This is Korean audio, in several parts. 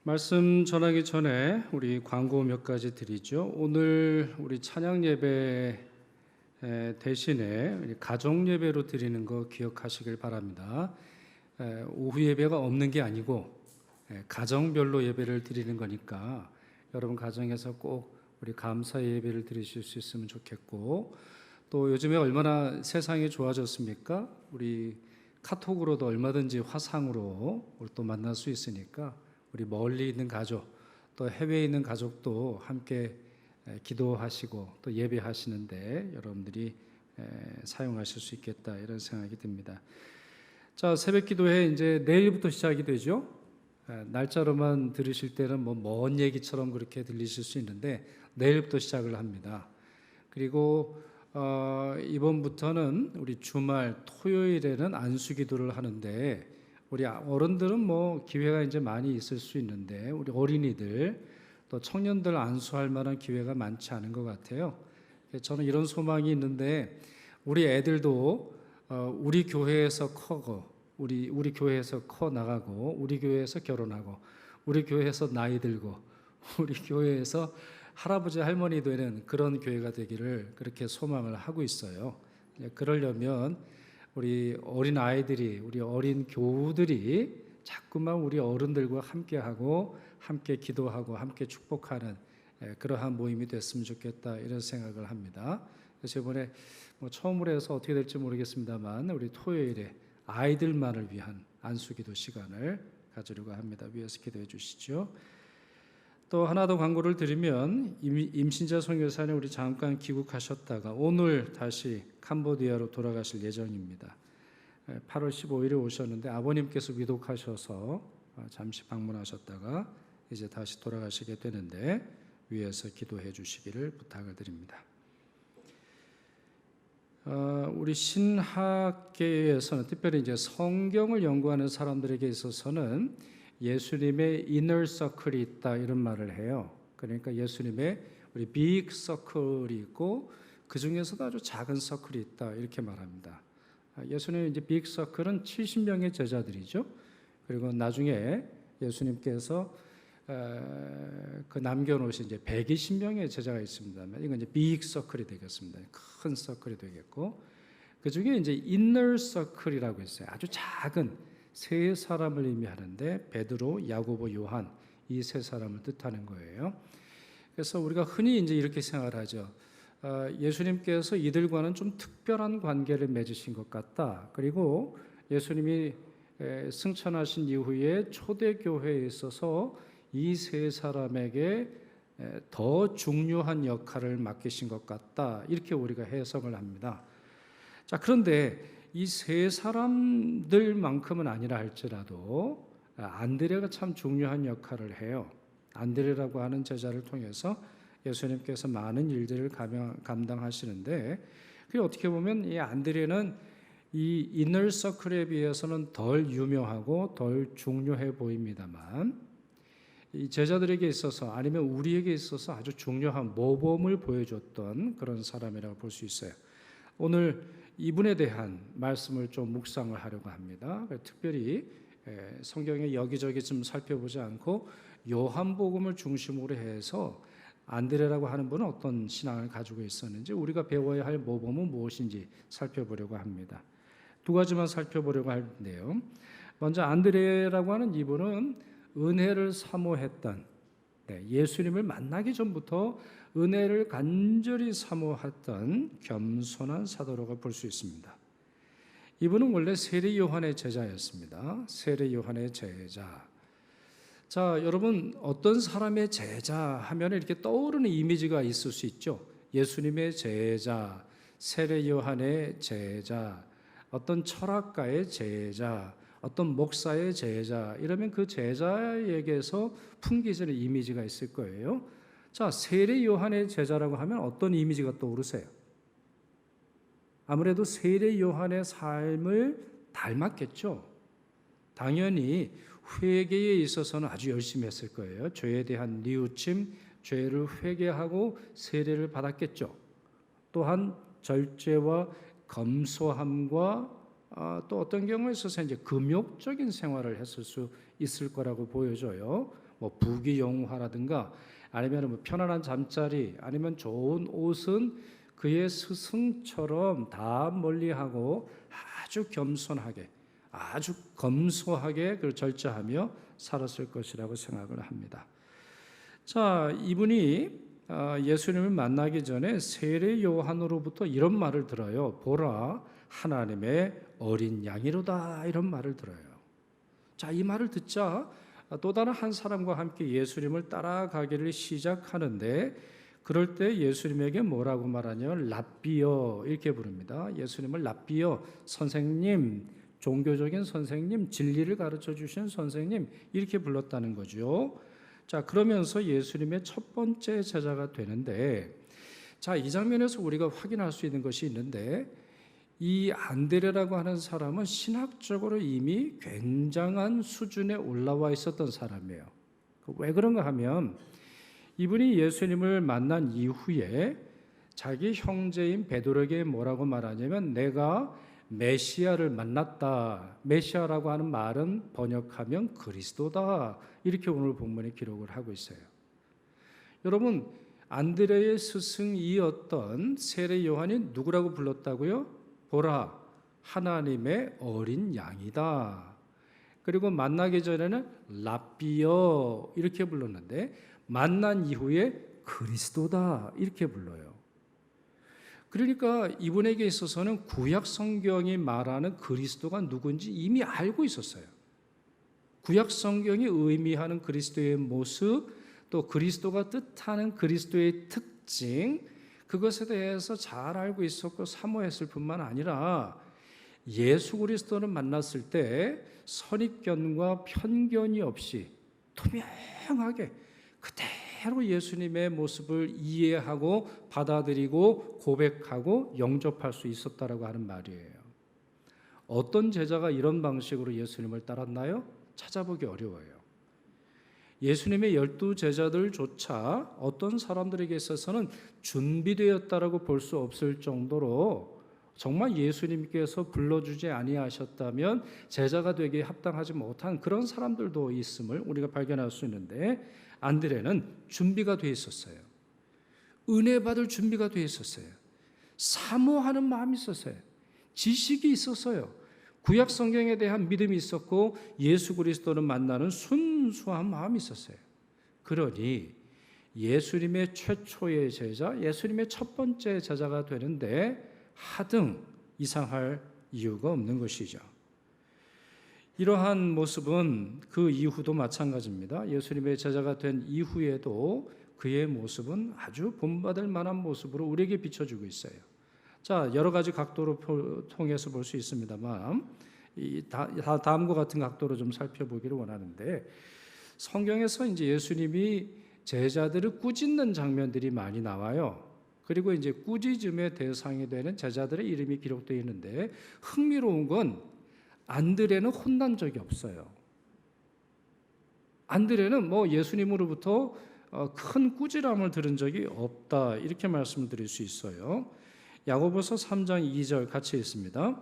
말씀 전하기 전에 우리 광고 몇 가지 드리죠. 오늘 우리 찬양 예배 대신에 우리 가정 예배로 드리는 거 기억하시길 바랍니다. 오후 예배가 없는 게 아니고 가정별로 예배를 드리는 거니까 여러분 가정에서 꼭 우리 감사 예배를 드리실 수 있으면 좋겠고, 또 요즘에 얼마나 세상이 좋아졌습니까? 우리 카톡으로도 얼마든지 화상으로 또 만날 수 있으니까 우리 멀리 있는 가족, 또 해외에 있는 가족도 함께 기도하시고 또 예배하시는데 여러분들이 사용하실 수 있겠다, 이런 생각이 듭니다. 자, 새벽 기도회 이제 내일부터 시작이 되죠. 날짜로만 들으실 때는 먼 얘기처럼 그렇게 들리실 수 있는데 내일부터 시작을 합니다. 그리고 이번부터는 우리 주말 토요일에는 안수기도를 하는데, 우리 어른들은 기회가 이제 많이 있을 수 있는데 우리 어린이들 또 청년들 안수할 만한 기회가 많지 않은 것 같아요. 저는 이런 소망이 있는데 우리 애들도 우리 교회에서 커고 우리 교회에서 커 나가고 우리 교회에서 결혼하고 우리 교회에서 나이 들고 우리 교회에서 할아버지 할머니 되는 그런 교회가 되기를 그렇게 소망을 하고 있어요. 그러려면 우리 어린 아이들이, 우리 어린 교우들이 자꾸만 우리 어른들과 함께하고 함께 기도하고 함께 축복하는 그러한 모임이 됐으면 좋겠다, 이런 생각을 합니다. 그래서 이번에 처음으로 해서 어떻게 될지 모르겠습니다만 우리 토요일에 아이들만을 위한 안수기도 시간을 가지려고 합니다. 위에서 기도해 주시죠. 또 하나 더 광고를 드리면, 임신자 선교사님 우리 잠깐 귀국하셨다가 오늘 다시 캄보디아로 돌아가실 예정입니다. 8월 15일에 오셨는데 아버님께서 위독하셔서 잠시 방문하셨다가 이제 다시 돌아가시게 되는데 위에서 기도해 주시기를 부탁을 드립니다. 우리 신학계에서는, 특별히 이제 성경을 연구하는 사람들에게 있어서는 예수님의 이너 서클이 있다, 이런 말을 해요. 그러니까 예수님의 우리 빅 서클이 있고 그 중에서도 아주 작은 서클이 있다, 이렇게 말합니다. 예수님의 이제 빅 서클은 70명의 제자들이죠. 그리고 나중에 예수님께서 그 남겨놓으신 이제 120명의 제자가 있습니다만 이건 이제 빅 서클이 되겠습니다. 큰 서클이 되겠고, 그 중에 이제 인너 서클이라고 있어요. 아주 작은 세 사람을 의미하는데 베드로, 야고보, 요한, 이 세 사람을 뜻하는 거예요. 그래서 우리가 흔히 이제 이렇게 생각을 하죠. 예수님께서 이들과는 좀 특별한 관계를 맺으신 것 같다. 그리고 예수님이 승천하신 이후에 초대교회에 있어서 이 세 사람에게 더 중요한 역할을 맡기신 것 같다, 이렇게 우리가 해석을 합니다. 자, 그런데 이 세 사람들만큼은 아니라 할지라도 안드레가 참 중요한 역할을 해요. 안드레라고 하는 제자를 통해서 예수님께서 많은 일들을 감당하시는데, 그 어떻게 보면 이 안드레는 이 이너 서클에 비해서는 덜 유명하고 덜 중요해 보입니다만 이 제자들에게 있어서, 아니면 우리에게 있어서 아주 중요한 모범을 보여줬던 그런 사람이라고 볼 수 있어요. 오늘 이분에 대한 말씀을 좀 묵상을 하려고 합니다. 특별히 성경에 여기저기 좀 살펴보지 않고 요한복음을 중심으로 해서 안드레라고 하는 분은 어떤 신앙을 가지고 있었는지, 우리가 배워야 할 모범은 무엇인지 살펴보려고 합니다. 두 가지만 살펴보려고 하는데요. 먼저 안드레라고 하는 이분은 은혜를 사모했던, 예수님을 만나기 전부터 은혜를 간절히 사모했던 겸손한 사도라고 볼 수 있습니다. 이분은 원래 세례 요한의 제자였습니다. 세례 요한의 제자. 자, 여러분, 어떤 사람의 제자 하면 이렇게 떠오르는 이미지가 있을 수 있죠. 예수님의 제자, 세례 요한의 제자, 어떤 철학가의 제자, 어떤 목사의 제자, 이러면 그 제자에게서 풍기지는 이미지가 있을 거예요. 자, 세례 요한의 제자라고 하면 어떤 이미지가 떠오르세요? 아무래도 세례 요한의 삶을 닮았겠죠. 당연히 회개에 있어서는 아주 열심히 했을 거예요. 죄에 대한 뉘우침, 죄를 회개하고 세례를 받았겠죠. 또한 절제와 검소함과 또 어떤 경우에 있어서 이제 금욕적인 생활을 했을 수 있을 거라고 보여져요. 뭐 부귀영화라든가 아니면 뭐 편안한 잠자리 아니면 좋은 옷은 그의 스승처럼 다 멀리하고 아주 겸손하게 아주 검소하게 그 절제하며 살았을 것이라고 생각을 합니다. 자, 이분이 예수님을 만나기 전에 세례 요한으로부터 이런 말을 들어요. 보라, 하나님의 어린 양이로다, 이런 말을 들어요. 자, 이 말을 듣자 또 다른 한 사람과 함께 예수님을 따라가기를 시작하는데, 그럴 때 예수님에게 뭐라고 말하냐면 랍비여 이렇게 부릅니다. 예수님을 랍비여, 선생님, 종교적인 선생님, 진리를 가르쳐 주시는 선생님, 이렇게 불렀다는 거죠. 자, 그러면서 예수님의 첫 번째 제자가 되는데, 자, 이 장면에서 우리가 확인할 수 있는 것이 있는데, 이 안드레라고 하는 사람은 신학적으로 이미 굉장한 수준에 올라와 있었던 사람이에요. 왜 그런가 하면 이분이 예수님을 만난 이후에 자기 형제인 베드로에게 뭐라고 말하냐면 내가 메시아를 만났다. 메시아라고 하는 말은 번역하면 그리스도다. 이렇게 오늘 본문에 기록을 하고 있어요. 여러분, 안드레의 스승이었던 세례 요한이 누구라고 불렀다고요? 보라, 하나님의 어린 양이다. 그리고 만나기 전에는 랍비여 이렇게 불렀는데 만난 이후에 그리스도다 이렇게 불러요. 그러니까 이분에게 있어서는 구약 성경이 말하는 그리스도가 누군지 이미 알고 있었어요. 구약 성경이 의미하는 그리스도의 모습, 또 그리스도가 뜻하는 그리스도의 특징, 그것에 대해서 잘 알고 있었고 사모했을 뿐만 아니라 예수 그리스도를 만났을 때 선입견과 편견이 없이 투명하게 그대로 예수님의 모습을 이해하고 받아들이고 고백하고 영접할 수 있었다라고 하는 말이에요. 어떤 제자가 이런 방식으로 예수님을 따랐나요? 찾아보기 어려워요. 예수님의 12 제자들조차 어떤 사람들에게 있어서는 준비되었다라고 볼 수 없을 정도로 정말 예수님께서 불러주지 아니하셨다면 제자가 되기에 합당하지 못한 그런 사람들도 있음을 우리가 발견할 수 있는데, 안드레는 준비가 되어 있었어요. 은혜 받을 준비가 되어 있었어요. 사모하는 마음이 있었어요. 지식이 있었어요. 구약 성경에 대한 믿음이 있었고 예수 그리스도를 만나는 순수한 마음이 있었어요. 그러니 예수님의 최초의 제자, 예수님의 첫 번째 제자가 되는데 하등 이상할 이유가 없는 것이죠. 이러한 모습은 그 이후도 마찬가지입니다. 예수님의 제자가 된 이후에도 그의 모습은 아주 본받을 만한 모습으로 우리에게 비춰주고 있어요. 자, 여러 가지 각도로 통해서 볼 수 있습니다만 다음과 같은 각도로 좀 살펴보기를 원하는데, 성경에서 이제 예수님이 제자들을 꾸짖는 장면들이 많이 나와요. 그리고 이제 꾸짖음의 대상이 되는 제자들의 이름이 기록되어 있는데, 흥미로운 건 안드레는 혼난 적이 없어요. 안드레는 뭐 예수님으로부터 큰 꾸지람을 들은 적이 없다, 이렇게 말씀을 드릴 수 있어요. 야고보서 3장 2절 같이 읽습니다.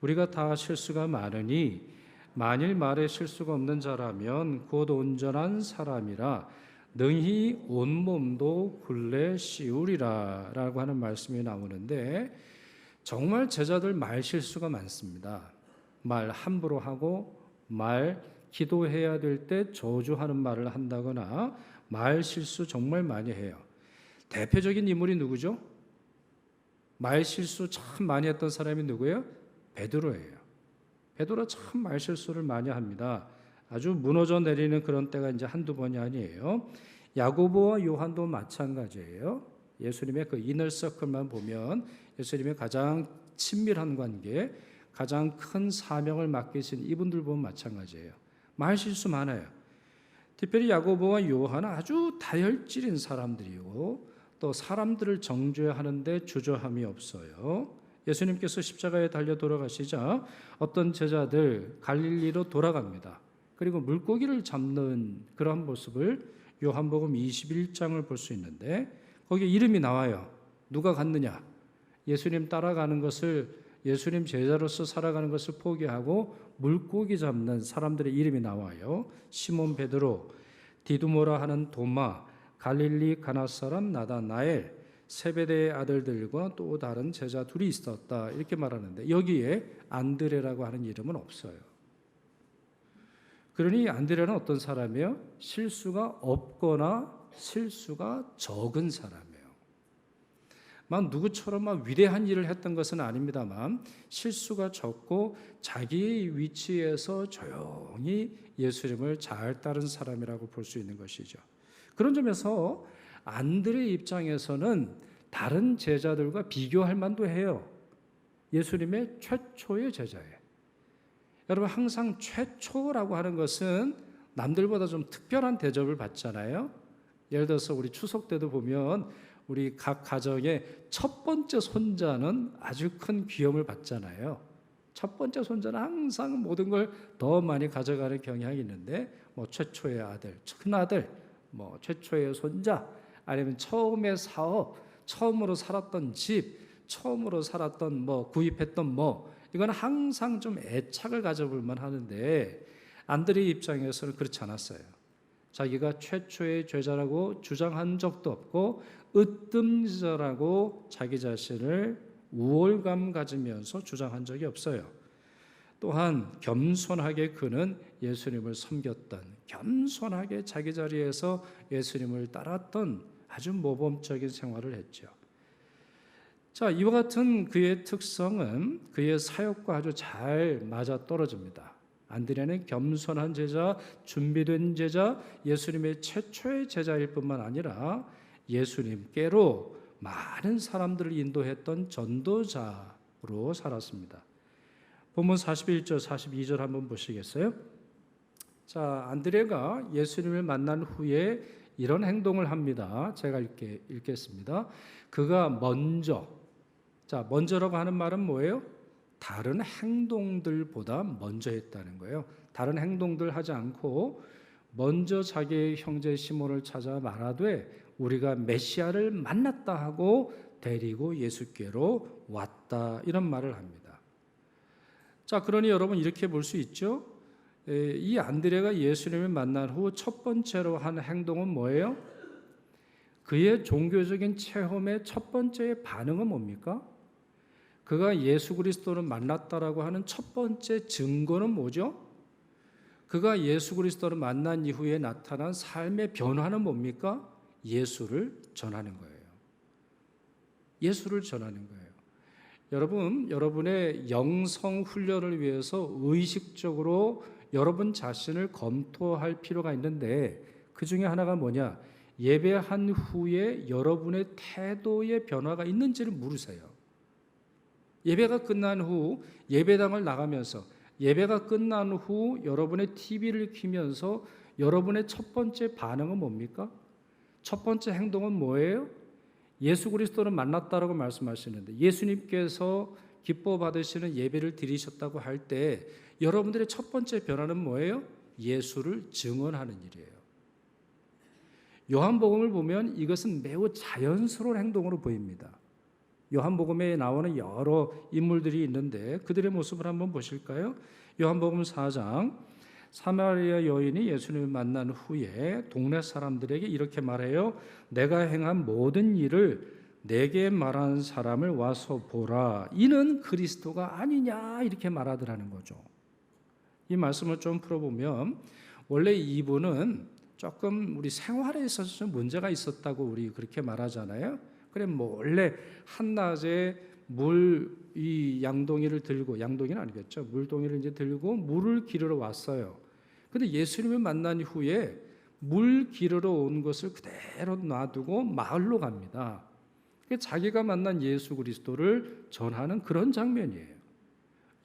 우리가 다 실수가 많으니 만일 말에 실수가 없는 자라면 곧 온전한 사람이라 능히 온몸도 굴레 씌우리라 라고 하는 말씀이 나오는데, 정말 제자들 말 실수가 많습니다. 말 함부로 하고, 말 기도해야 될 때 저주하는 말을 한다거나 말 실수 정말 많이 해요. 대표적인 인물이 누구죠? 말 실수 참 많이 했던 사람이 누구예요? 베드로예요. 베드로 참 말 실수를 많이 합니다. 아주 무너져 내리는 그런 때가 이제 한두 번이 아니에요. 야고보와 요한도 마찬가지예요. 예수님의 그 이너서클만 보면 예수님의 가장 친밀한 관계, 가장 큰 사명을 맡기신 이분들 보면 마찬가지예요. 말 실수 많아요. 특별히 야고보와 요한은 아주 다혈질인 사람들이고 또 사람들을 정죄하는데 주저함이 없어요. 예수님께서 십자가에 달려 돌아가시자 어떤 제자들 갈릴리로 돌아갑니다. 그리고 물고기를 잡는 그런 모습을 요한복음 21장을 볼 수 있는데 거기에 이름이 나와요. 누가 갔느냐? 예수님 따라가는 것을, 예수님 제자로서 살아가는 것을 포기하고 물고기 잡는 사람들의 이름이 나와요. 시몬 베드로, 디두모라 하는 도마, 갈릴리 가나 사람 나다나엘, 세베대의 아들들과 또 다른 제자 둘이 있었다 이렇게 말하는데 여기에 안드레라고 하는 이름은 없어요. 그러니 안드레는 어떤 사람이에요? 실수가 없거나 실수가 적은 사람이에요. 막 누구처럼 막 위대한 일을 했던 것은 아닙니다만 실수가 적고 자기의 위치에서 조용히 예수님을 잘 따른 사람이라고 볼 수 있는 것이죠. 그런 점에서 안드레의 입장에서는 다른 제자들과 비교할 만도 해요. 예수님의 최초의 제자예요. 여러분 항상 최초라고 하는 것은 남들보다 좀 특별한 대접을 받잖아요. 예를 들어서 우리 추석 때도 보면 우리 각 가정의 첫 번째 손자는 아주 큰 귀염을 받잖아요. 첫 번째 손자는 항상 모든 걸 더 많이 가져가는 경향이 있는데 뭐 최초의 아들, 큰 아들, 뭐 최초의 손자, 아니면 처음의 사업, 처음으로 살았던 집, 처음으로 살았던 뭐 구입했던 뭐 이건 항상 좀 애착을 가져볼만 하는데 안드레의 입장에서는 그렇지 않았어요. 자기가 최초의 제자라고 주장한 적도 없고 으뜸자라고 자기 자신을 우월감 가지면서 주장한 적이 없어요. 또한 겸손하게 그는 예수님을 섬겼던, 겸손하게 자기 자리에서 예수님을 따랐던 아주 모범적인 생활을 했죠. 자, 이와 같은 그의 특성은 그의 사역과 아주 잘 맞아떨어집니다. 안드레는 겸손한 제자, 준비된 제자, 예수님의 최초의 제자일 뿐만 아니라 예수님께로 많은 사람들을 인도했던 전도자로 살았습니다. 본문 41절, 42절 한번 보시겠어요? 자, 안드레가 예수님을 만난 후에 이런 행동을 합니다. 제가 읽겠습니다. 그가 먼저라고 하는 말은 뭐예요? 다른 행동들보다 먼저 했다는 거예요. 다른 행동들 하지 않고 먼저 자기의 형제 시몬을 찾아 말하되 우리가 메시아를 만났다 하고 데리고 예수께로 왔다 이런 말을 합니다. 자, 그러니 여러분 이렇게 볼 수 있죠? 이 안드레가 예수님을 만난 후 첫 번째로 한 행동은 뭐예요? 그의 종교적인 체험의 첫 번째 반응은 뭡니까? 그가 예수 그리스도를 만났다라고 하는 첫 번째 증거는 뭐죠? 그가 예수 그리스도를 만난 이후에 나타난 삶의 변화는 뭡니까? 예수를 전하는 거예요. 예수를 전하는 거예요. 여러분, 여러분의 영성 훈련을 위해서 의식적으로 여러분 자신을 검토할 필요가 있는데 그 중에 하나가 뭐냐? 예배한 후에 여러분의 태도의 변화가 있는지를 물으세요. 예배가 끝난 후 예배당을 나가면서 예배가 끝난 후 여러분의 TV를 켜면서 여러분의 첫 번째 반응은 뭡니까? 첫 번째 행동은 뭐예요? 예수 그리스도를 만났다라고 말씀하시는데 예수님께서 기뻐 받으시는 예배를 드리셨다고 할 때 여러분들의 첫 번째 변화는 뭐예요? 예수를 증언하는 일이에요. 요한복음을 보면 이것은 매우 자연스러운 행동으로 보입니다. 요한복음에 나오는 여러 인물들이 있는데 그들의 모습을 한번 보실까요? 요한복음 4장 사마리아 여인이 예수님을 만난 후에 동네 사람들에게 이렇게 말해요. 내가 행한 모든 일을 내게 말한 사람을 와서 보라. 이는 그리스도가 아니냐 이렇게 말하더라는 거죠. 이 말씀을 좀 풀어보면 원래 이분은 조금 우리 생활에 있어서 좀 문제가 있었다고 우리 그렇게 말하잖아요. 그래 몰래 한낮에 이 양동이를 들고 양동이는 아니겠죠. 물동이를 이제 들고 물을 기르러 왔어요. 근데 예수님을 만난 후에 물 기르러 온 것을 그대로 놔두고 마을로 갑니다. 자기가 만난 예수 그리스도를 전하는 그런 장면이에요.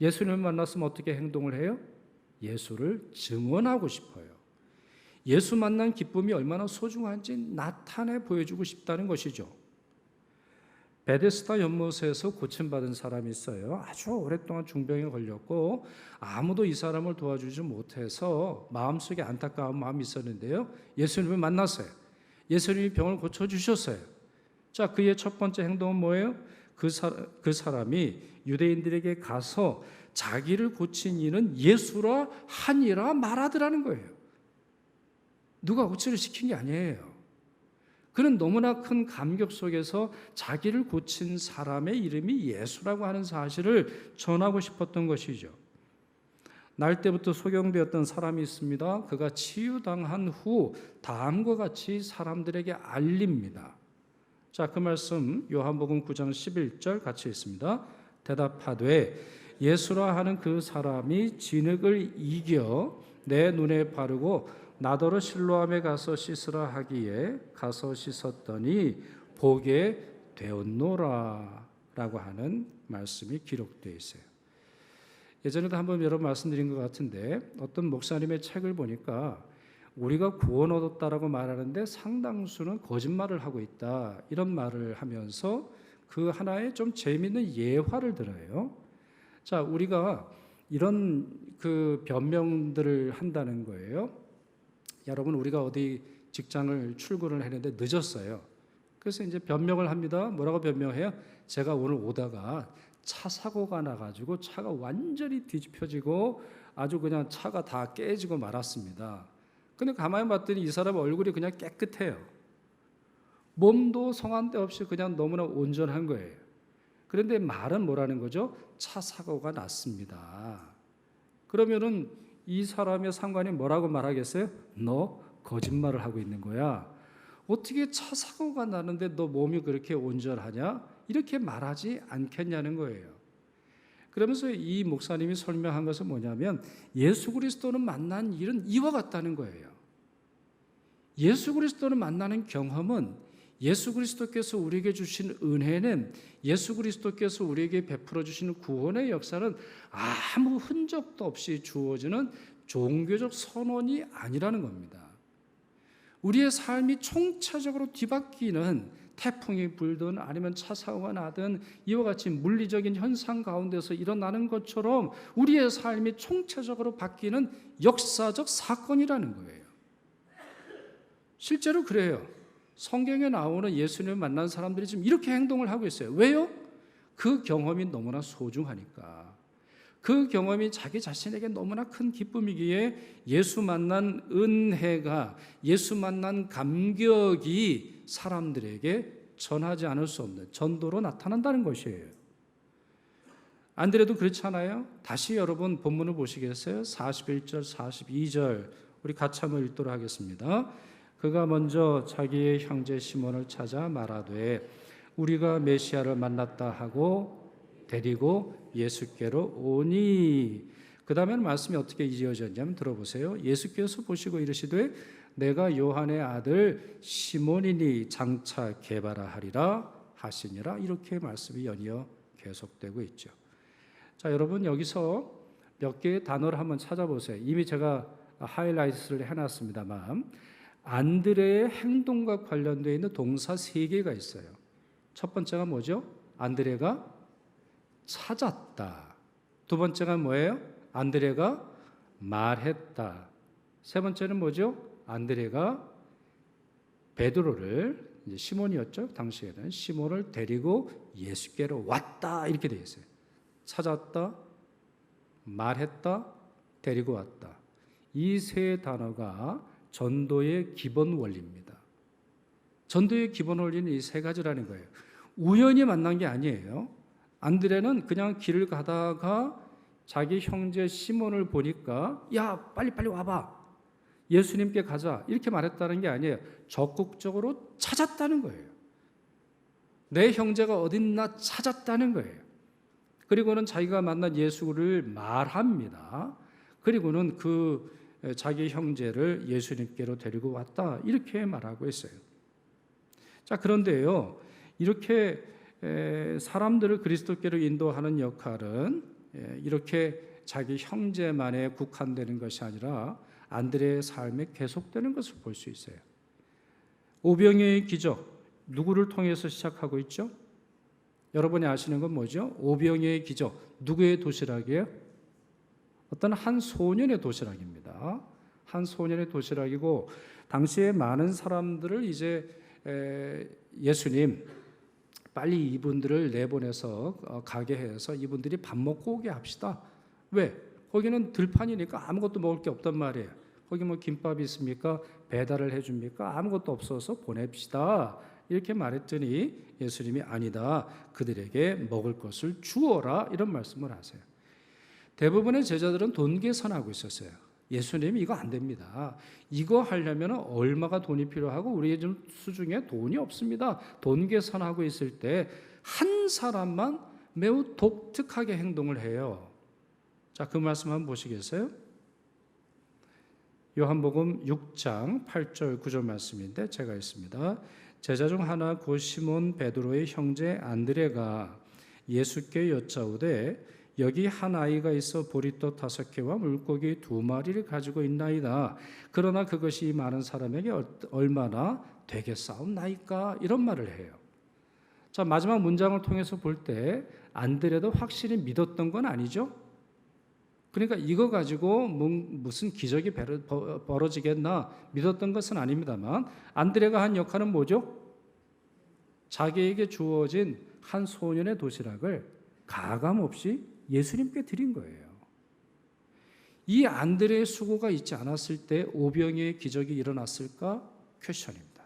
예수님을 만났으면 어떻게 행동을 해요? 예수를 증언하고 싶어요. 예수 만난 기쁨이 얼마나 소중한지 나타내 보여주고 싶다는 것이죠. 베데스다 연못에서 고침받은 사람이 있어요. 아주 오랫동안 중병에 걸렸고 아무도 이 사람을 도와주지 못해서 마음속에 안타까운 마음이 있었는데요. 예수님을 만났어요. 예수님이 병을 고쳐주셨어요. 자, 그의 첫 번째 행동은 뭐예요? 그 사람이 유대인들에게 가서 자기를 고친 이는 예수라 하니라 말하더라는 거예요. 누가 억지로 시킨 게 아니에요. 그는 너무나 큰 감격 속에서 자기를 고친 사람의 이름이 예수라고 하는 사실을 전하고 싶었던 것이죠. 날 때부터 소경되었던 사람이 있습니다. 그가 치유당한 후 다음과 같이 사람들에게 알립니다. 자, 그 말씀 요한복음 9장 11절 같이 있습니다. 대답하되 예수라 하는 그 사람이 진흙을 이겨 내 눈에 바르고 나더러 실로암에 가서 씻으라 하기에 가서 씻었더니 보게 되었노라 라고 하는 말씀이 기록되어 있어요. 예전에도 한번 여러 번 말씀드린 것 같은데 어떤 목사님의 책을 보니까 우리가 구원 얻었다라고 말하는데 상당수는 거짓말을 하고 있다 이런 말을 하면서 그 하나의 좀 재미있는 예화를 들어요. 자, 우리가 이런 그 변명들을 한다는 거예요. 여러분, 우리가 어디 직장을 출근을 했는데 늦었어요. 그래서 이제 변명을 합니다. 뭐라고 변명해요? 제가 오늘 오다가 차 사고가 나가지고 차가 완전히 뒤집혀지고 아주 그냥 차가 다 깨지고 말았습니다. 근데 가만히 봤더니 이 사람 얼굴이 그냥 깨끗해요. 몸도 성한 데 없이 그냥 너무나 온전한 거예요. 그런데 말은 뭐라는 거죠? 차 사고가 났습니다. 그러면은 이 사람의 상관이 뭐라고 말하겠어요? 너 거짓말을 하고 있는 거야. 어떻게 차 사고가 나는데 너 몸이 그렇게 온전하냐? 이렇게 말하지 않겠냐는 거예요. 그러면서 이 목사님이 설명한 것은 뭐냐면 예수 그리스도를 만난 일은 이와 같다는 거예요. 예수 그리스도를 만나는 경험은 예수 그리스도께서 우리에게 주신 은혜는 예수 그리스도께서 우리에게 베풀어 주시는 구원의 역사는 아무 흔적도 없이 주어지는 종교적 선언이 아니라는 겁니다. 우리의 삶이 총체적으로 뒤바뀌는 태풍이 불든 아니면 차 사고가 나든 이와 같이 물리적인 현상 가운데서 일어나는 것처럼 우리의 삶이 총체적으로 바뀌는 역사적 사건이라는 거예요. 실제로 그래요. 성경에 나오는 예수님을 만난 사람들이 지금 이렇게 행동을 하고 있어요. 왜요? 그 경험이 너무나 소중하니까. 그 경험이 자기 자신에게 너무나 큰 기쁨이기에 예수 만난 은혜가, 예수 만난 감격이 사람들에게 전하지 않을 수 없는 전도로 나타난다는 것이에요. 안드레도 그렇잖아요. 다시 여러분 본문을 보시겠어요? 41절, 42절 우리 같이 한번 읽도록 하겠습니다. 그가 먼저 자기의 형제 시몬을 찾아 말하되 우리가 메시아를 만났다 하고 데리고 예수께로 오니. 그 다음에 말씀이 어떻게 이어졌냐면 들어보세요. 예수께서 보시고 이르시되 내가 요한의 아들 시몬이니 장차 게바라 하리라 하시니라. 이렇게 말씀이 연이어 계속되고 있죠. 자, 여러분 여기서 몇 개의 단어를 한번 찾아보세요. 이미 제가 하이라이트를 해놨습니다만 안드레의 행동과 관련되어 있는 동사 3개가 있어요. 첫 번째가 뭐죠? 안드레가 찾았다. 두 번째가 뭐예요? 안드레가 말했다. 세 번째는 뭐죠? 안드레가 베드로를, 이제 시몬이었죠. 당시에는 시몬을 데리고 예수께로 왔다. 이렇게 되어 있어요. 찾았다, 말했다, 데리고 왔다. 이 세 단어가 전도의 기본 원리입니다. 전도의 기본 원리는 이 세 가지라는 거예요. 우연히 만난 게 아니에요. 안드레는 그냥 길을 가다가 자기 형제 시몬을 보니까 야 빨리 와봐, 예수님께 가자 이렇게 말했다는 게 아니에요. 적극적으로 찾았다는 거예요. 내 형제가 어딨나 찾았다는 거예요. 그리고는 자기가 만난 예수를 말합니다. 그리고는 그 자기 형제를 예수님께로 데리고 왔다 이렇게 말하고 있어요. 자, 그런데요, 이렇게 사람들을 그리스도께로 인도하는 역할은 이렇게 자기 형제만에 국한되는 것이 아니라 안드레의 삶에 계속되는 것을 볼 수 있어요. 오병이어의 기적, 누구를 통해서 시작하고 있죠? 여러분이 아시는 건 뭐죠? 오병이어의 기적, 누구의 도시락이에요? 어떤 한 소년의 도시락입니다. 한 소년의 도시락이고 당시에 많은 사람들을 이제 예수님 빨리 이분들을 내보내서 가게 해서 이분들이 밥 먹고 오게 합시다. 왜? 거기는 들판이니까 아무것도 먹을 게 없단 말이에요. 거기 뭐 김밥이 있습니까? 배달을 해줍니까? 아무것도 없어서 보냅시다. 이렇게 말했더니 예수님이 아니다. 그들에게 먹을 것을 주어라. 이런 말씀을 하세요. 대부분의 제자들은 돈 계산하고 있었어요. 예수님이 이거 안 됩니다. 이거 하려면 얼마가 돈이 필요하고 우리의 좀 수중에 돈이 없습니다. 돈 계산하고 있을 때 한 사람만 매우 독특하게 행동을 해요. 자, 그 말씀 한번 보시겠어요? 요한복음 6장 8절 9절 말씀인데 제가 읽습니다. 제자 중 하나 곧 시몬 베드로의 형제 안드레가 예수께 여짜오되 여기 한 아이가 있어 보리떡 5개와 물고기 2마리를 가지고 있나이다. 그러나 그것이 많은 사람에게 얼마나 되겠사옵나이까? 이런 말을 해요. 자, 마지막 문장을 통해서 볼 때 안드레도 확실히 믿었던 건 아니죠. 그러니까 이거 가지고 무슨 기적이 벌어지겠나 믿었던 것은 아닙니다만 안드레가 한 역할은 뭐죠? 자기에게 주어진 한 소년의 도시락을 가감없이 예수님께 드린 거예요. 이 안드레의 수고가 있지 않았을 때 오병이의 기적이 일어났을까? 퀘션입니다.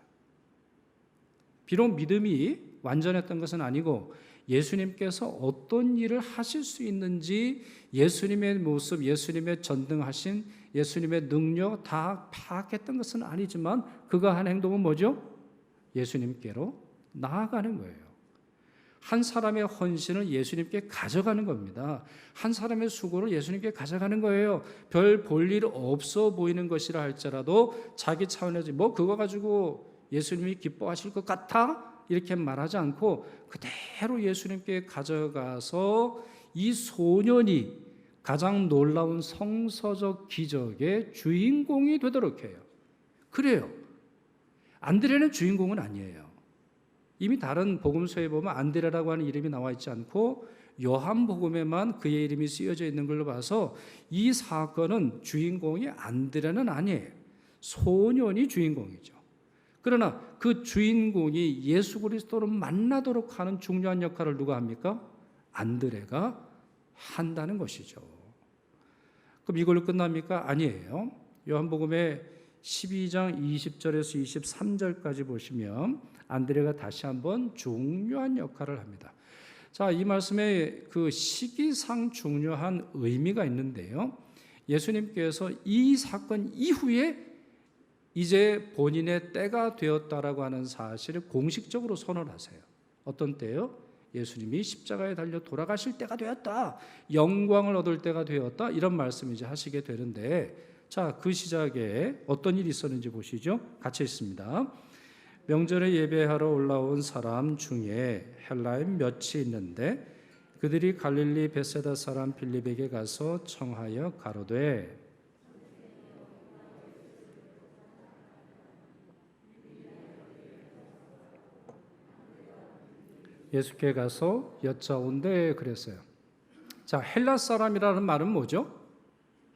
비록 믿음이 완전했던 것은 아니고 예수님께서 어떤 일을 하실 수 있는지 예수님의 모습, 예수님의 전등하신 예수님의 능력 다 파악했던 것은 아니지만 그가 한 행동은 뭐죠? 예수님께로 나아가는 거예요. 한 사람의 헌신을 예수님께 가져가는 겁니다. 한 사람의 수고를 예수님께 가져가는 거예요. 별 볼 일 없어 보이는 것이라 할지라도 자기 차원에서 뭐 그거 가지고 예수님이 기뻐하실 것 같아? 이렇게 말하지 않고 그대로 예수님께 가져가서 이 소년이 가장 놀라운 성서적 기적의 주인공이 되도록 해요. 그래요. 안드레는 주인공은 아니에요. 이미 다른 복음서에 보면 안드레라고 하는 이름이 나와 있지 않고 요한복음에만 그의 이름이 쓰여져 있는 걸로 봐서 이 사건은 주인공이 안드레는 아니에요. 소년이 주인공이죠. 그러나 그 주인공이 예수 그리스도를 만나도록 하는 중요한 역할을 누가 합니까? 안드레가 한다는 것이죠. 그럼 이걸로 끝납니까? 아니에요. 요한복음의 12장 20절에서 23절까지 보시면 안드레가 다시 한번 중요한 역할을 합니다. 자, 이 말씀에 그 시기상 중요한 의미가 있는데요. 예수님께서 이 사건 이후에 이제 본인의 때가 되었다라고 하는 사실을 공식적으로 선언하세요. 어떤 때요? 예수님이 십자가에 달려 돌아가실 때가 되었다. 영광을 얻을 때가 되었다. 이런 말씀을 이제 하시게 되는데, 자, 그 시작에 어떤 일이 있었는지 보시죠. 같이 있습니다. 명절에 예배하러 올라온 사람 중에 헬라인 몇이 있는데 그들이 갈릴리 베세다 사람 빌립에게 가서 청하여 가로되 예수께 가서 여짜온대 그랬어요. 자, 헬라 사람이라는 말은 뭐죠?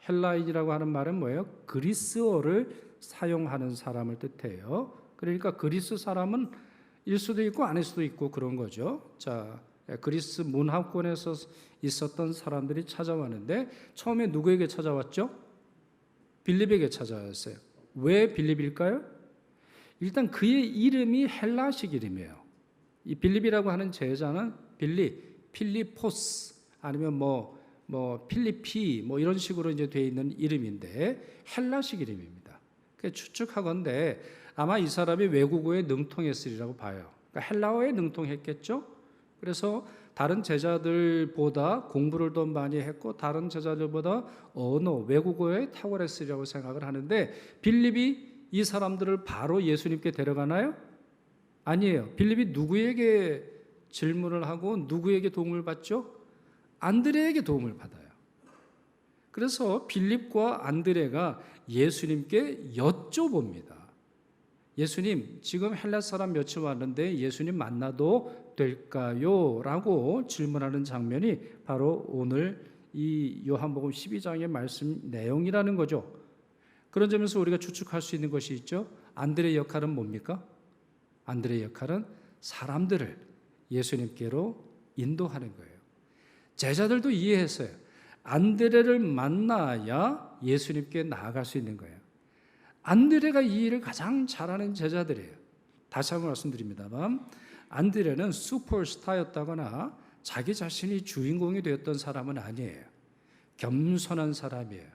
헬라인이라고 하는 말은 뭐예요? 그리스어를 사용하는 사람을 뜻해요. 그러니까 그리스 사람은 일 수도 있고 아닐 수도 있고 그런 거죠. 자, 그리스 문화권에서 있었던 사람들이 찾아왔는데 처음에 누구에게 찾아왔죠? 빌립에게 찾아왔어요. 왜 빌립일까요? 일단 그의 이름이 헬라식 이름이에요. 이 빌립이라고 하는 제자는 필리포스 아니면 필리피 이런 식으로 이제 되어 있는 이름인데 헬라식 이름입니다. 추측하건대 아마 이 사람이 외국어에 능통했으리라고 봐요. 그러니까 헬라어에 능통했겠죠. 그래서 다른 제자들보다 공부를 더 많이 했고 다른 제자들보다 언어, 외국어에 탁월했으리라고 생각을 하는데 빌립이 이 사람들을 바로 예수님께 데려가나요? 아니에요. 빌립이 누구에게 질문을 하고 누구에게 도움을 받죠? 안드레에게 도움을 받아요. 그래서 빌립과 안드레가 예수님께 여쭤봅니다. 예수님, 지금 헬라 사람 몇이 왔는데 예수님 만나도 될까요? 라고 질문하는 장면이 바로 오늘 이 요한복음 12장의 말씀 내용이라는 거죠. 그런 점에서 우리가 추측할 수 있는 것이 있죠. 안드레의 역할은 뭡니까? 안드레의 역할은 사람들을 예수님께로 인도하는 거예요. 제자들도 이해했어요. 안드레를 만나야 예수님께 나아갈 수 있는 거예요. 안드레가 이 일을 가장 잘하는 제자들이에요. 다시 한번 말씀드립니다만 안드레는 슈퍼스타였다거나 자기 자신이 주인공이 되었던 사람은 아니에요. 겸손한 사람이에요.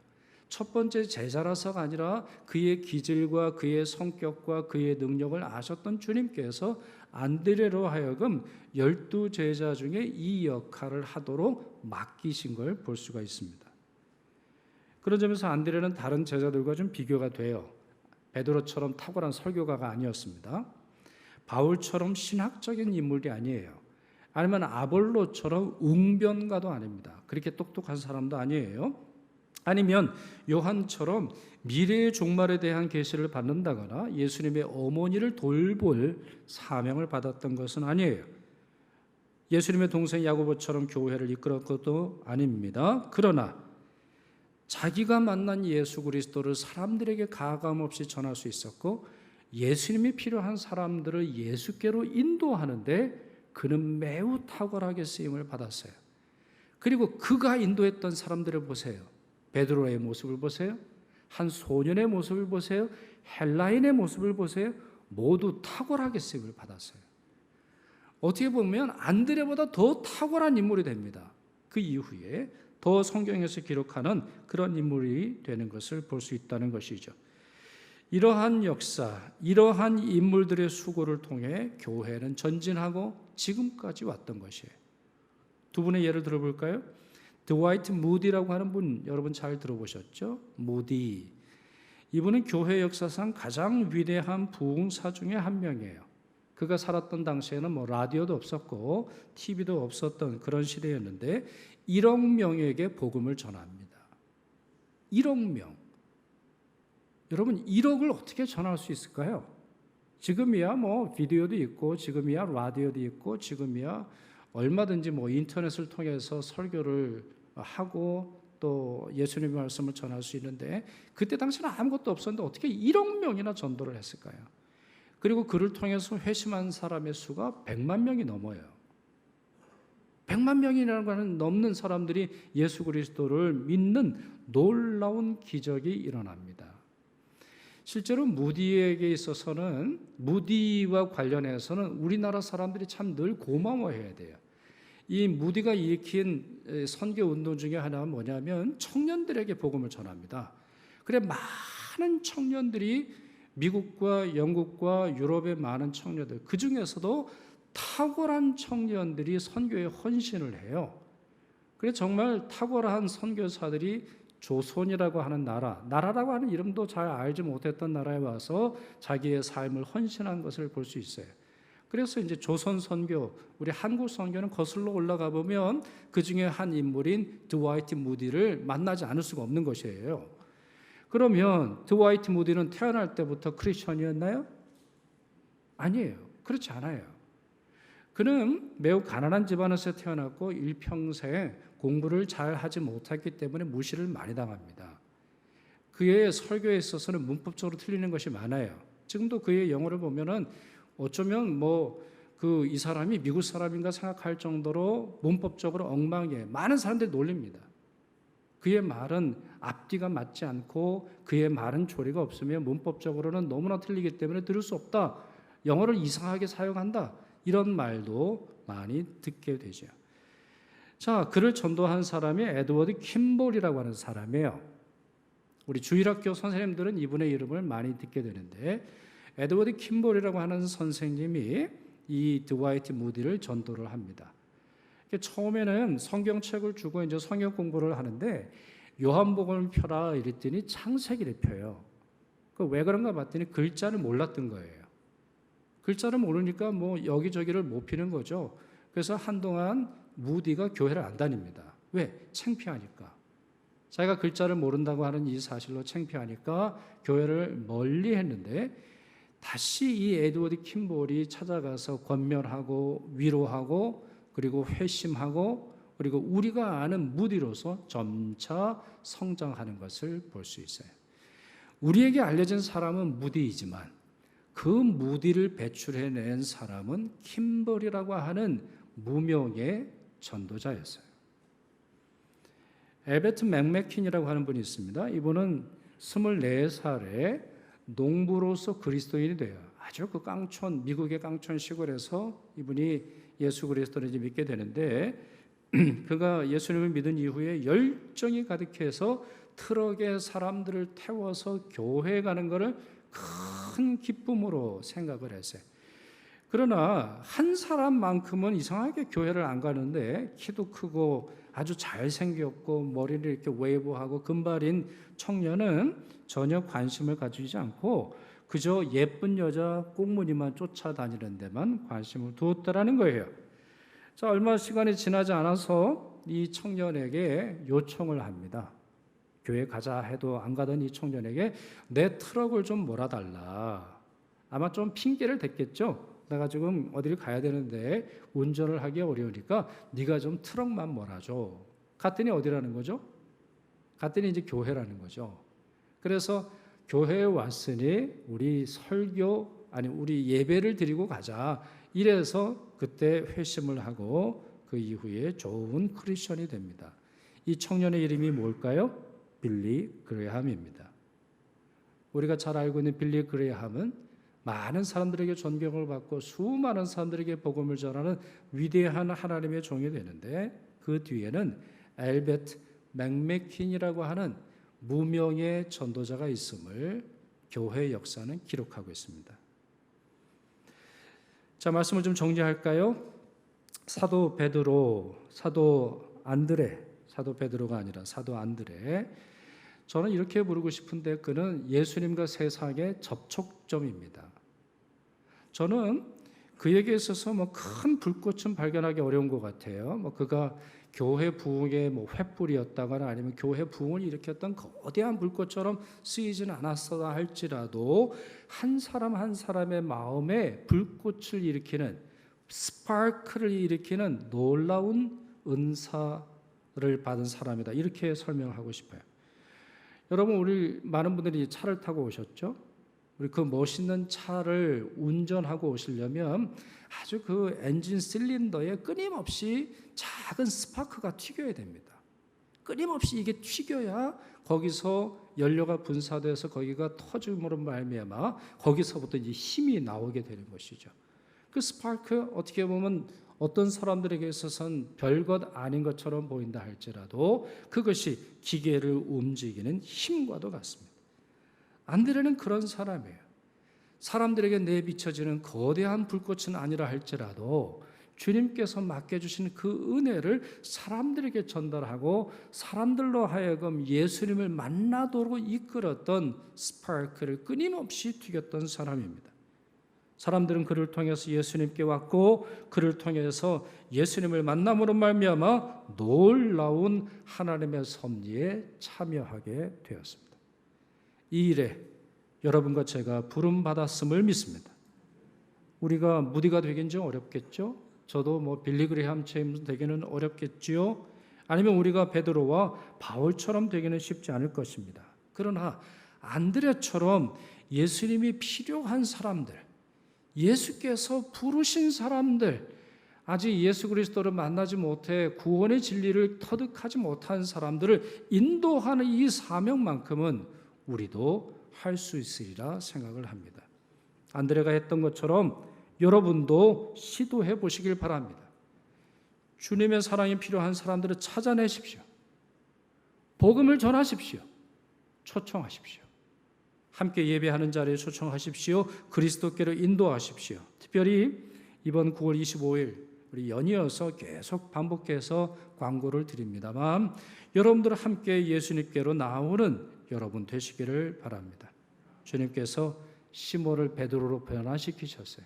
첫 번째 제자라서가 아니라 그의 기질과 그의 성격과 그의 능력을 아셨던 주님께서 안드레로 하여금 12제자 중에 이 역할을 하도록 맡기신 걸 볼 수가 있습니다. 그런 점에서 안드레는 다른 제자들과 좀 비교가 돼요. 베드로처럼 탁월한 설교가가 아니었습니다. 바울처럼 신학적인 인물이 아니에요. 아니면 아볼로처럼 웅변가도 아닙니다. 그렇게 똑똑한 사람도 아니에요. 아니면 요한처럼 미래의 종말에 대한 계시를 받는다거나 예수님의 어머니를 돌볼 사명을 받았던 것은 아니에요. 예수님의 동생 야고보처럼 교회를 이끌었던 것도 아닙니다. 그러나 자기가 만난 예수 그리스도를 사람들에게 가감 없이 전할 수 있었고 예수님이 필요한 사람들을 예수께로 인도하는데 그는 매우 탁월하게 쓰임을 받았어요. 그리고 그가 인도했던 사람들을 보세요. 베드로의 모습을 보세요. 한 소년의 모습을 보세요. 헬라인의 모습을 보세요. 모두 탁월하게 쓰임을 받았어요. 어떻게 보면 안드레보다 더 탁월한 인물이 됩니다. 그 이후에 더 성경에서 기록하는 그런 인물이 되는 것을 볼 수 있다는 것이죠. 이러한 역사, 이러한 인물들의 수고를 통해 교회는 전진하고 지금까지 왔던 것이에요. 두 분의 예를 들어볼까요? 드와이트 무디라고 하는 분 여러분 잘 들어보셨죠? 무디. 이분은 교회 역사상 가장 위대한 부흥사 중에 한 명이에요. 그가 살았던 당시에는 라디오도 없었고 TV도 없었던 그런 시대였는데 1억 명에게 복음을 전합니다. 1억 명. 여러분 1억을 어떻게 전할 수 있을까요? 지금이야 비디오도 있고 지금이야 라디오도 있고 지금이야 얼마든지 인터넷을 통해서 설교를 하고 또 예수님의 말씀을 전할 수 있는데 그때 당시는 아무것도 없었는데 어떻게 1억 명이나 전도를 했을까요? 그리고 그를 통해서 회심한 사람의 수가 100만 명이 넘어요. 100만 명이라고 하는 넘는 사람들이 예수 그리스도를 믿는 놀라운 기적이 일어납니다. 실제로 무디에게 있어서는 무디와 관련해서는 우리나라 사람들이 참 늘 고마워해야 돼요. 이 무디가 일으킨 선교 운동 중에 하나가 뭐냐면 청년들에게 복음을 전합니다. 그래 많은 청년들이 미국과 영국과 유럽의 많은 청년들 그 중에서도 탁월한 청년들이 선교에 헌신을 해요. 그래 정말 탁월한 선교사들이 조선이라고 하는 나라라고 하는 이름도 잘 알지 못했던 나라에 와서 자기의 삶을 헌신한 것을 볼 수 있어요. 그래서 이제 조선 선교, 우리 한국 선교는 거슬러 올라가 보면 그 중에 한 인물인 드와이트 무디를 만나지 않을 수가 없는 것이에요. 그러면 드와이트 무디는 태어날 때부터 크리스천이었나요? 아니에요. 그렇지 않아요. 그는 매우 가난한 집안에서 태어났고 일평생 공부를 잘 하지 못했기 때문에 무시를 많이 당합니다. 그의 설교에 있어서는 문법적으로 틀리는 것이 많아요. 지금도 그의 영어를 보면은 어쩌면 이 사람이 미국 사람인가 생각할 정도로 문법적으로 엉망이에요. 많은 사람들이 놀립니다. 그의 말은 앞뒤가 맞지 않고 그의 말은 조리가 없으며 문법적으로는 너무나 틀리기 때문에 들을 수 없다. 영어를 이상하게 사용한다. 이런 말도 많이 듣게 되죠. 자, 그를 전도한 사람이 에드워드 킴볼이라고 하는 사람이에요. 우리 주일학교 선생님들은 이분의 이름을 많이 듣게 되는데 에드워드 킴볼이라고 하는 선생님이 이 드와이트 무디를 전도를 합니다. 처음에는 성경책을 주고 이제 성경 공부를 하는데 요한복음을 펴라 이랬더니 창세기를 펴요. 왜 그런가 봤더니 글자를 몰랐던 거예요. 글자를 모르니까 여기저기를 못 피는 거죠. 그래서 한동안 무디가 교회를 안 다닙니다. 왜? 창피하니까. 자기가 글자를 모른다고 하는 이 사실로 창피하니까 교회를 멀리 했는데 다시 이 에드워드 킴볼이 찾아가서 권면하고 위로하고 그리고 회심하고 그리고 우리가 아는 무디로서 점차 성장하는 것을 볼 수 있어요. 우리에게 알려진 사람은 무디이지만 그 무디를 배출해낸 사람은 킴볼이라고 하는 무명의 전도자였어요. 에베트 맥메킨이라고 하는 분이 있습니다. 이분은 24살에 농부로서 그리스도인이 돼요. 아주 그 깡촌, 미국의 깡촌 시골에서 이분이 예수 그리스도를 이제 믿게 되는데 그가 예수님을 믿은 이후에 열정이 가득해서 트럭에 사람들을 태워서 교회에 가는 것을 큰 기쁨으로 생각을 했어요. 그러나 한 사람만큼은 이상하게 교회를 안 가는데 키도 크고 아주 잘생겼고 머리를 이렇게 웨이브하고 금발인 청년은 전혀 관심을 가지지 않고 그저 예쁜 여자 꽁무니만 쫓아다니는 데만 관심을 두었다라는 거예요. 자, 얼마 시간이 지나지 않아서 이 청년에게 요청을 합니다. 교회 가자 해도 안 가던 이 청년에게 내 트럭을 좀 몰아달라. 아마 좀 핑계를 댔겠죠. 내가 지금 어디를 가야 되는데 운전을 하기 어려우니까 네가 좀 트럭만 몰아줘. 갔더니 어디라는 거죠? 갔더니 이제 교회라는 거죠. 그래서 교회에 왔으니 우리 설교 우리 예배를 드리고 가자. 이래서 그때 회심을 하고 그 이후에 좋은 크리스천이 됩니다. 이 청년의 이름이 뭘까요? 빌리 그레이함입니다. 우리가 잘 알고 있는 빌리 그레이함은 많은 사람들에게 존경을 받고 수많은 사람들에게 복음을 전하는 위대한 하나님의 종이 되는데 그 뒤에는 엘베트 맥메킨이라고 하는 무명의 전도자가 있음을 교회 역사는 기록하고 있습니다. 자, 말씀을 좀 정리할까요? 사도 베드로, 사도 안드레, 사도 베드로가 아니라 사도 안드레. 저는 이렇게 부르고 싶은데 그는 예수님과 세상의 접촉점입니다. 저는 그에게 있어서 큰 불꽃은 발견하기 어려운 것 같아요. 그가 교회 부흥의 횃불이었다거나 아니면 교회 부흥을 일으켰던 거대한 불꽃처럼 쓰이지는 않았어야 할지라도 한 사람 한 사람의 마음에 불꽃을 일으키는 스파크를 일으키는 놀라운 은사를 받은 사람이다. 이렇게 설명하고 싶어요. 여러분, 우리 많은 분들이 차를 타고 오셨죠? 우리 그 멋있는 차를 운전하고 오시려면 아주 그 엔진 실린더에 끊임없이 작은 스파크가 튀겨야 됩니다. 끊임없이 이게 튀겨야 거기서 연료가 분사돼서 거기가 터짐으로 말미암아 거기서부터 이제 힘이 나오게 되는 것이죠. 그 스파크 어떻게 보면 어떤 사람들에게 있어서는 별것 아닌 것처럼 보인다 할지라도 그것이 기계를 움직이는 힘과도 같습니다. 안드레는 그런 사람이에요. 사람들에게 내비쳐지는 거대한 불꽃은 아니라 할지라도 주님께서 맡겨주신 그 은혜를 사람들에게 전달하고 사람들로 하여금 예수님을 만나도록 이끌었던 스파크를 끊임없이 튀겼던 사람입니다. 사람들은 그를 통해서 예수님께 왔고 그를 통해서 예수님을 만남으로 말미암아 놀라운 하나님의 섭리에 참여하게 되었습니다. 이 일에 여러분과 제가 부름받았음을 믿습니다. 우리가 무디가 되긴 좀 어렵겠죠? 저도 빌리 그레이함 체임 되기는 어렵겠지요? 아니면 우리가 베드로와 바울처럼 되기는 쉽지 않을 것입니다. 그러나 안드레처럼 예수님이 필요한 사람들, 예수께서 부르신 사람들, 아직 예수 그리스도를 만나지 못해 구원의 진리를 터득하지 못한 사람들을 인도하는 이 사명만큼은 우리도 할 수 있으리라 생각을 합니다. 안드레가 했던 것처럼 여러분도 시도해 보시길 바랍니다. 주님의 사랑이 필요한 사람들을 찾아내십시오. 복음을 전하십시오. 초청하십시오. 함께 예배하는 자리에 초청하십시오. 그리스도께로 인도하십시오. 특별히 이번 9월 25일 우리 연이어서 계속 반복해서 광고를 드립니다만 여러분들 함께 예수님께로 나오는 여러분 되시기를 바랍니다. 주님께서 시몬을 베드로로 변화시키셨어요.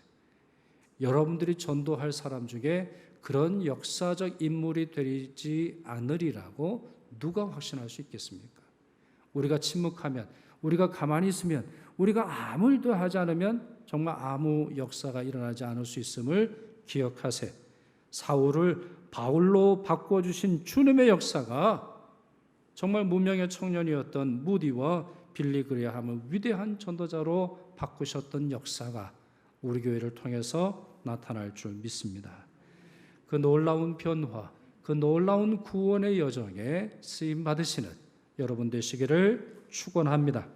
여러분들이 전도할 사람 중에 그런 역사적 인물이 되지 않으리라고 누가 확신할 수 있겠습니까? 우리가 침묵하면, 우리가 가만히 있으면, 우리가 아무 일도 하지 않으면 정말 아무 역사가 일어나지 않을 수 있음을 기억하세요. 사울을 바울로 바꿔주신 주님의 역사가 정말 무명의 청년이었던 무디와 빌리 그레이함을 위대한 전도자로 바꾸셨던 역사가 우리 교회를 통해서 나타날 줄 믿습니다. 그 놀라운 변화, 그 놀라운 구원의 여정에 쓰임 받으시는 여러분 되시기를 축원합니다.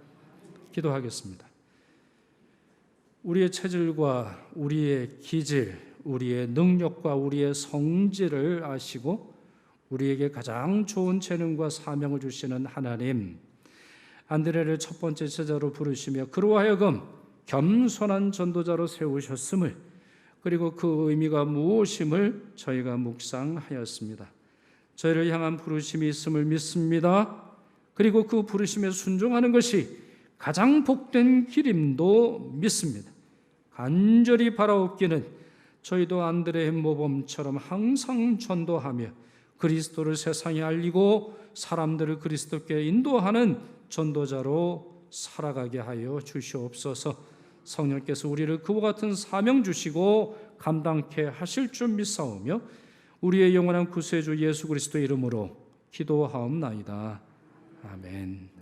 기도하겠습니다. 우리의 체질과 우리의 기질, 우리의 능력과 우리의 성질을 아시고 우리에게 가장 좋은 재능과 사명을 주시는 하나님, 안드레를 첫 번째 제자로 부르시며 그로 하여금 겸손한 전도자로 세우셨음을, 그리고 그 의미가 무엇임을 저희가 묵상하였습니다. 저희를 향한 부르심이 있음을 믿습니다. 그리고 그 부르심에 순종하는 것이 가장 복된 길임도 믿습니다. 간절히 바라옵기는 저희도 안드레의 모범처럼 항상 전도하며 그리스도를 세상에 알리고 사람들을 그리스도께 인도하는 전도자로 살아가게 하여 주시옵소서. 성령께서 우리를 그와 같은 사명 주시고 감당케 하실 줄 믿사오며 우리의 영원한 구세주 예수 그리스도의 이름으로 기도하옵나이다. 아멘.